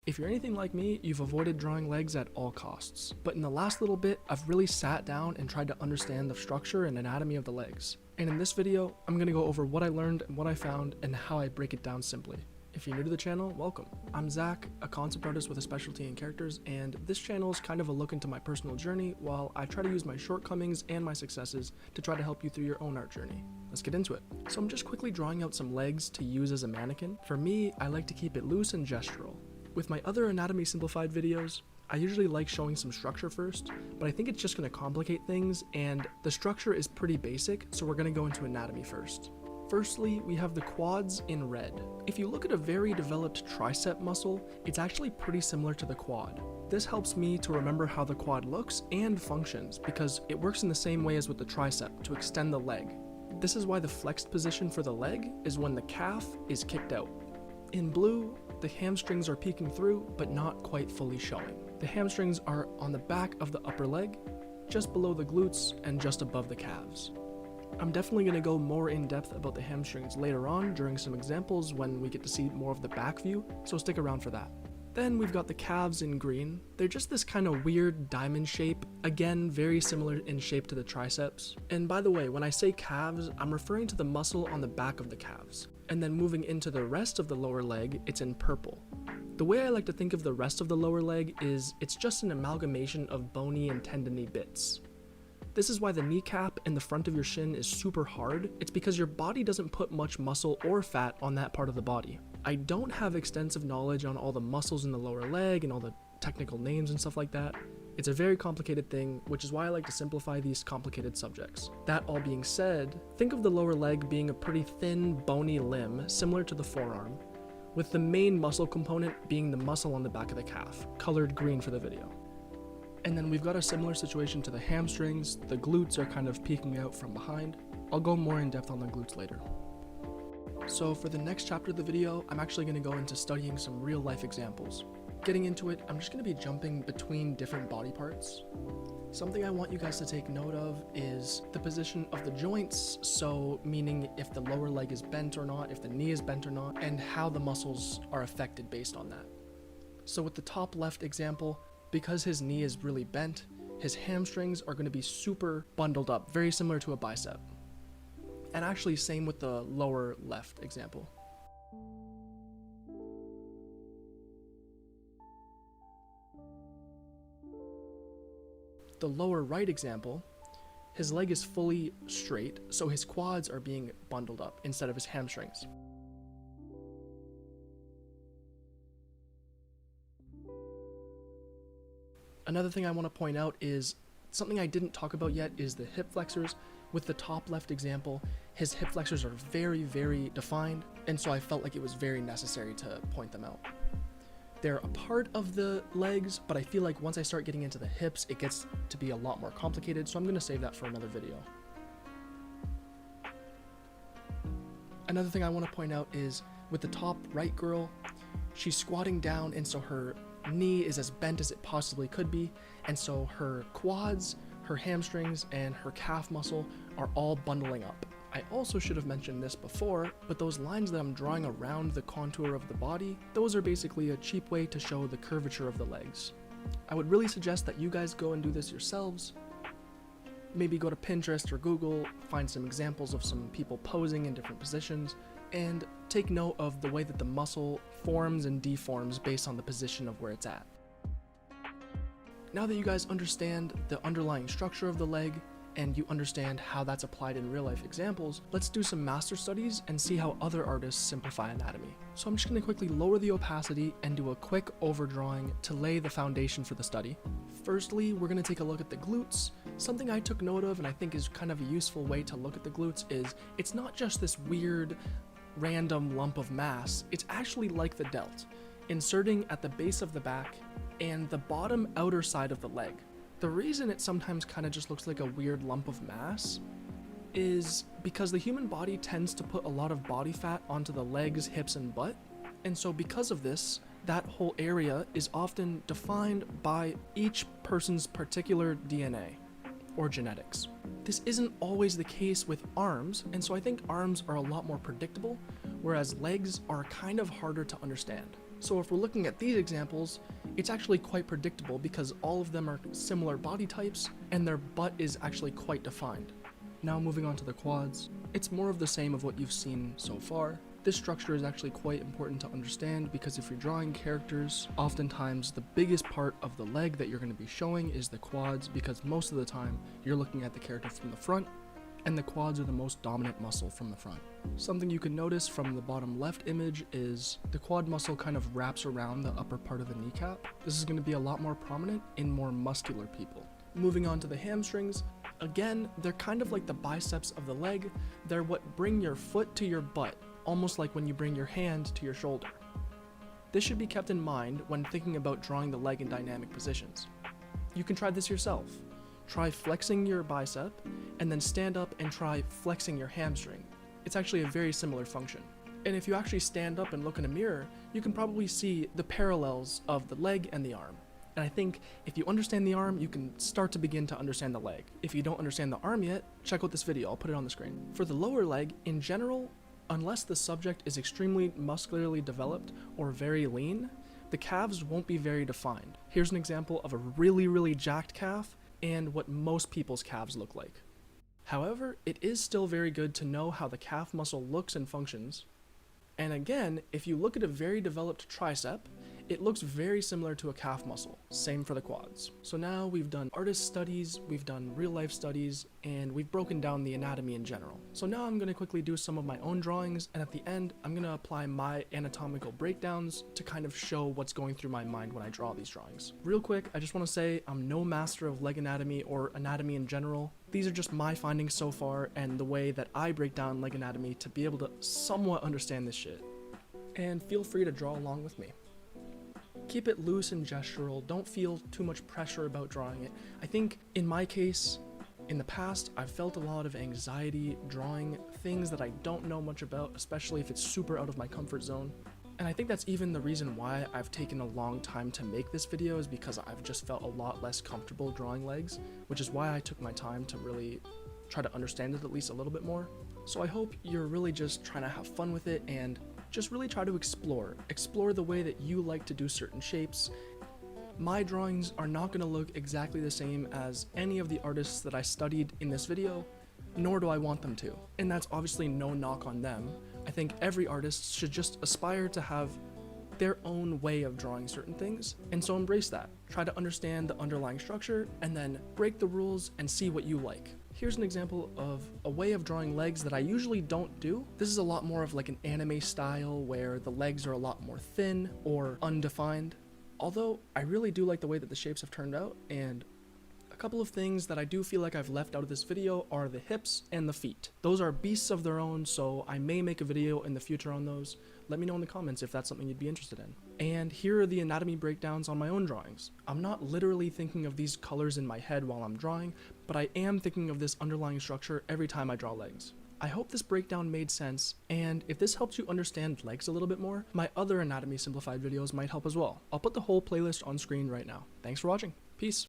If you're anything like me, you've avoided drawing legs at all costs. But in the last little bit, I've really sat down and tried to understand the structure and anatomy of the legs. And in this video, I'm going to go over what I learned and what I found and how I break it down simply. If you're new to the channel, welcome. I'm Zach, a concept artist with a specialty in characters, and this channel is kind of a look into my personal journey while I try to use my shortcomings and my successes to try to help you through your own art journey. Let's get into it. So I'm just quickly drawing out some legs to use as a mannequin. For me, I like to keep it loose and gestural. With my other Anatomy Simplified videos, I usually like showing some structure first, but I think it's just going to complicate things, and the structure is pretty basic, so we're going to go into anatomy first. Firstly, we have the quads in red. If you look at a very developed tricep muscle, it's actually pretty similar to the quad. This helps me to remember how the quad looks and functions, because it works in the same way as with the tricep, to extend the leg. This is why the flexed position for the leg is when the calf is kicked out. In blue, the hamstrings are peeking through, but not quite fully showing. The hamstrings are on the back of the upper leg, just below the glutes and just above the calves. I'm definitely going to go more in depth about the hamstrings later on during some examples when we get to see more of the back view, so stick around for that. Then we've got the calves in green. They're just this kind of weird diamond shape, again very similar in shape to the triceps. And by the way, when I say calves, I'm referring to the muscle on the back of the calves. And then moving into the rest of the lower leg, it's in purple. The way I like to think of the rest of the lower leg is it's just an amalgamation of bony and tendony bits. This is why the kneecap and the front of your shin is super hard. It's because your body doesn't put much muscle or fat on that part of the body. I don't have extensive knowledge on all the muscles in the lower leg and all the technical names and stuff like that. It's a very complicated thing, which is why I like to simplify these complicated subjects. That all being said, think of the lower leg being a pretty thin, bony limb, similar to the forearm, with the main muscle component being the muscle on the back of the calf, colored green for the video. And then we've got a similar situation to the hamstrings. The glutes are kind of peeking out from behind. I'll go more in depth on the glutes later. So for the next chapter of the video, I'm actually going to go into studying some real life examples. Getting into it, I'm just going to be jumping between different body parts. Something I want you guys to take note of is the position of the joints, so meaning if the lower leg is bent or not, if the knee is bent or not, and how the muscles are affected based on that. So with the top left example, because his knee is really bent, his hamstrings are going to be super bundled up, very similar to a bicep. And actually same with the lower left example. The lower right example, his leg is fully straight, so his quads are being bundled up instead of his hamstrings. Another thing I want to point out is something I didn't talk about yet is the hip flexors. With the top left example, his hip flexors are very, very defined, and so I felt like it was very necessary to point them out. They're a part of the legs, but I feel like once I start getting into the hips, it gets to be a lot more complicated, so I'm going to save that for another video. Another thing I want to point out is with the top right girl, she's squatting down, and so her knee is as bent as it possibly could be, and so her quads, her hamstrings, and her calf muscle are all bundling up. I also should have mentioned this before, but those lines that I'm drawing around the contour of the body, those are basically a cheap way to show the curvature of the legs. I would really suggest that you guys go and do this yourselves. Maybe go to Pinterest or Google, find some examples of some people posing in different positions, and take note of the way that the muscle forms and deforms based on the position of where it's at. Now that you guys understand the underlying structure of the leg, and you understand how that's applied in real life examples, let's do some master studies and see how other artists simplify anatomy. So I'm just going to quickly lower the opacity and do a quick overdrawing to lay the foundation for the study. Firstly, we're going to take a look at the glutes. Something I took note of and I think is kind of a useful way to look at the glutes is it's not just this weird random lump of mass, it's actually like the delt, inserting at the base of the back and the bottom outer side of the leg. The reason it sometimes kind of just looks like a weird lump of mass is because the human body tends to put a lot of body fat onto the legs, hips, and butt, and so because of this, that whole area is often defined by each person's particular DNA or genetics. This isn't always the case with arms, and so I think arms are a lot more predictable, whereas legs are kind of harder to understand. So if we're looking at these examples, it's actually quite predictable because all of them are similar body types and their butt is actually quite defined. Now moving on to the quads, it's more of the same of what you've seen so far. This structure is actually quite important to understand because if you're drawing characters, oftentimes the biggest part of the leg that you're going to be showing is the quads, because most of the time you're looking at the character from the front and the quads are the most dominant muscle from the front. Something you can notice from the bottom left image is the quad muscle kind of wraps around the upper part of the kneecap. This is going to be a lot more prominent in more muscular people. Moving on to the hamstrings, again, they're kind of like the biceps of the leg. They're what bring your foot to your butt, almost like when you bring your hand to your shoulder. This should be kept in mind when thinking about drawing the leg in dynamic positions. You can try this yourself. Try flexing your bicep, and then stand up and try flexing your hamstring. It's actually a very similar function. And if you actually stand up and look in a mirror, you can probably see the parallels of the leg and the arm. And I think if you understand the arm, you can start to begin to understand the leg. If you don't understand the arm yet, check out this video, I'll put it on the screen. For the lower leg, in general, unless the subject is extremely muscularly developed or very lean, the calves won't be very defined. Here's an example of a really jacked calf and what most people's calves look like. However, it is still very good to know how the calf muscle looks and functions. And again, if you look at a very developed tricep, it looks very similar to a calf muscle. Same for the quads. So now we've done artist studies, we've done real life studies, and we've broken down the anatomy in general. So now I'm going to quickly do some of my own drawings, and at the end, I'm going to apply my anatomical breakdowns to kind of show what's going through my mind when I draw these drawings. Real quick, I just want to say I'm no master of leg anatomy or anatomy in general. These are just my findings so far and the way that I break down leg anatomy to be able to somewhat understand this shit. And feel free to draw along with me. Keep it loose and gestural, don't feel too much pressure about drawing it. I think in my case, in the past, I've felt a lot of anxiety drawing things that I don't know much about, especially if it's super out of my comfort zone. And I think that's even the reason why I've taken a long time to make this video, is because I've just felt a lot less comfortable drawing legs, which is why I took my time to really try to understand it at least a little bit more. So I hope you're really just trying to have fun with it and just really try to explore the way that you like to do certain shapes. My drawings are not going to look exactly the same as any of the artists that I studied in this video, nor do I want them to. And that's obviously no knock on them. I think every artist should just aspire to have their own way of drawing certain things, and so embrace that. Try to understand the underlying structure, and then break the rules and see what you like. Here's an example of a way of drawing legs that I usually don't do. This is a lot more of like an anime style where the legs are a lot more thin or undefined. Although I really do like the way that the shapes have turned out, and a couple of things that I do feel like I've left out of this video are the hips and the feet. Those are beasts of their own, so I may make a video in the future on those. Let me know in the comments if that's something you'd be interested in. And here are the anatomy breakdowns on my own drawings. I'm not literally thinking of these colors in my head while I'm drawing, but I am thinking of this underlying structure every time I draw legs. I hope this breakdown made sense, and if this helps you understand legs a little bit more, my other anatomy simplified videos might help as well. I'll put the whole playlist on screen right now. Thanks for watching. Peace.